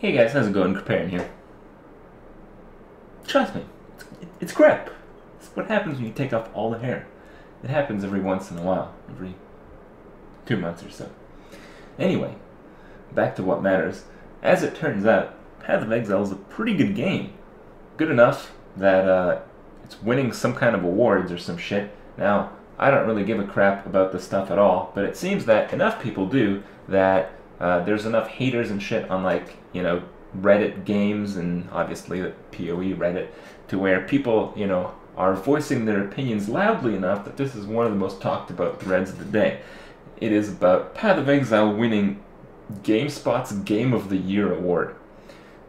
Hey guys, how's it going? Preparing here. Trust me, it's crap. It's what happens when you take off all the hair. It happens every once in a while, every 2 months or so. Anyway, back to what matters. As it turns out, Path of Exile is a pretty good game. Good enough that it's winning some kind of awards or some shit. Now, I don't really give a crap about this stuff at all, but it seems that enough people do that there's enough haters and shit on, like, Reddit games and obviously the PoE Reddit, to where people, are voicing their opinions loudly enough that this is one of the most talked about threads of the day. It is about Path of Exile winning GameSpot's Game of the Year award.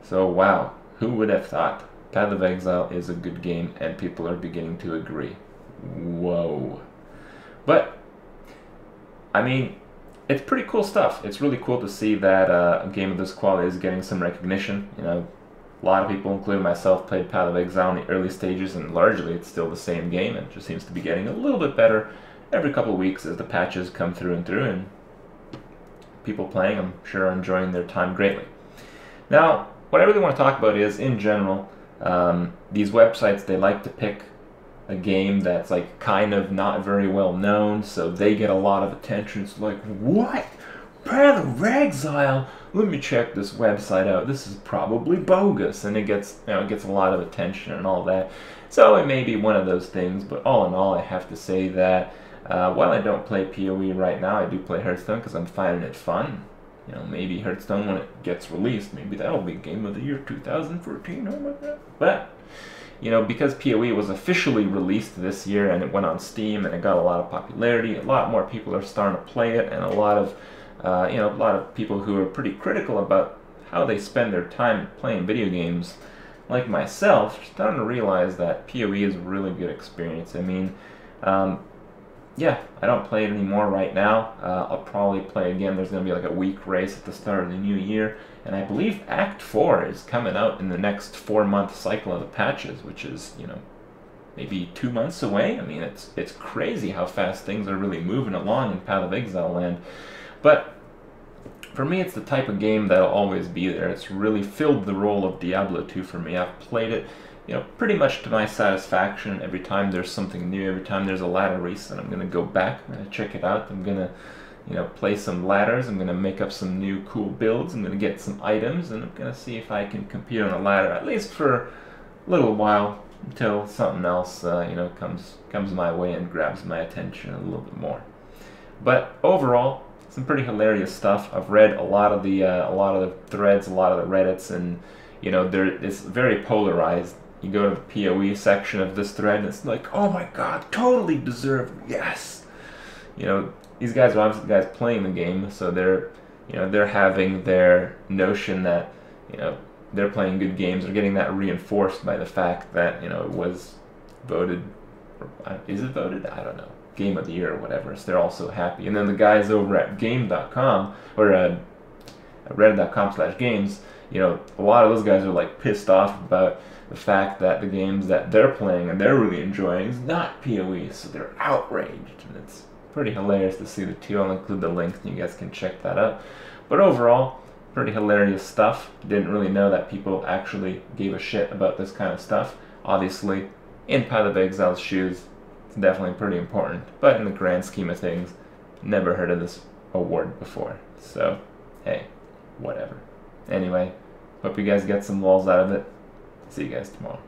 So wow, who would have thought? Path of Exile is a good game and people are beginning to agree. Whoa. But, I mean, it's pretty cool stuff. It's really cool to see that a game of this quality is getting some recognition. A lot of people, including myself, played Path of Exile in the early stages, and largely it's still the same game, and it just seems to be getting a little bit better every couple of weeks as the patches come through, and people playing, I'm sure, are enjoying their time greatly. Now, what I really want to talk about is, in general, these websites, they like to pick a game that's like kind of not very well known, so they get a lot of attention. It's like, what? Path of Exile? Let me check this website out. This is probably bogus, and it gets a lot of attention and all that. So it may be one of those things, but all in all, I have to say that while I don't play PoE right now, I do play Hearthstone because I'm finding it fun. Maybe Hearthstone, when it gets released, maybe that'll be Game of the Year 2014. Oh my god! But because PoE was officially released this year and it went on Steam and it got a lot of popularity, a lot more people are starting to play it, and a lot of people who are pretty critical about how they spend their time playing video games, like myself, starting to realize that PoE is a really good experience. I mean, yeah, I don't play it anymore right now. I'll probably play again. There's going to be like a week race at the start of the new year. And I believe Act 4 is coming out in the next 4-month cycle of the patches, which is, maybe 2 months away. I mean, it's crazy how fast things are really moving along in Path of Exile land. But for me, it's the type of game that'll always be there. It's really filled the role of Diablo 2 for me. I've played it, pretty much to my satisfaction. Every time there's something new, every time there's a ladder reset, I'm going to go back, I'm going to check it out, I'm going to play some ladders, I'm going to make up some new cool builds, I'm going to get some items, and I'm going to see if I can compete on a ladder, at least for a little while, until something else, comes my way and grabs my attention a little bit more. But overall, some pretty hilarious stuff. I've read a lot of the threads, a lot of the Reddits, and it's very polarized. You go to the PoE section of this thread, and it's like, oh my god, totally deserved, yes! These guys are obviously guys playing the game, so they're having their notion that, they're playing good games. They're getting that reinforced by the fact that, it was voted, or is it voted? I don't know. Game of the Year or whatever, so they're also happy. And then the guys over at game.com, or reddit.com/games, a lot of those guys are like pissed off about the fact that the games that they're playing and they're really enjoying is not PoE, so they're outraged, and it's pretty hilarious to see the two. I'll include the link and you guys can check that out. But overall, pretty hilarious stuff. Didn't really know that people actually gave a shit about this kind of stuff. Obviously, in Path of Exile's shoes, it's definitely pretty important, but in the grand scheme of things, never heard of this award before. So, hey, whatever. Anyway, hope you guys get some lulz out of it. See you guys tomorrow.